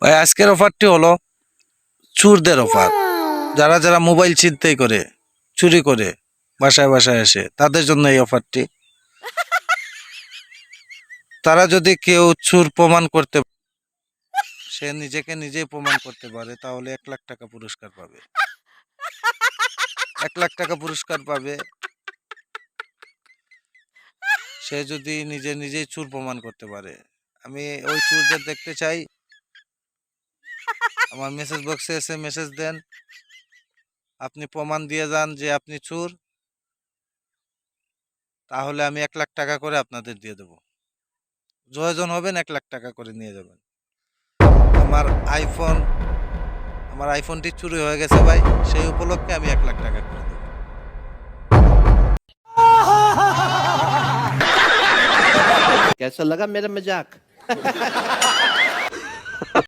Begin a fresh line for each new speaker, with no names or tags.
ভাই আজকের অফারটি হলো চোরদের অফার। যারা যারা মোবাইল ছিনতাই করে, চুরি করে বাসায় বাসায় এসে, তাদের জন্য এই অফারটি। তারা যদি কেউ চোর প্রমাণ করতে, সে নিজেকে নিজেই প্রমাণ করতে পারে, তাহলে 1,00,000 টাকা পুরস্কার পাবে। 1,00,000 টাকা পুরস্কার পাবে সে যদি নিজে নিজেই চোর প্রমাণ করতে পারে। আমি ওই চোরদের দেখতে চাই। আমার মেসেজ বক্সে এসে মেসেজ দেন, আপনি প্রমাণ দিয়ে যান যে আপনি চোর, তাহলে আমি 1,00,000 টাকা করে আপনাদের দিয়ে দেবো। যতজন হবেন 1,00,000 টাকা করে নিয়ে যাবেন। আমার আইফোন আমার আইফোনটি চুরি হয়ে গেছে ভাই, সেই উপলক্ষে আমি 1,00,000 টাকা করে দেবো।
कैसा लगा मेरा मजाक?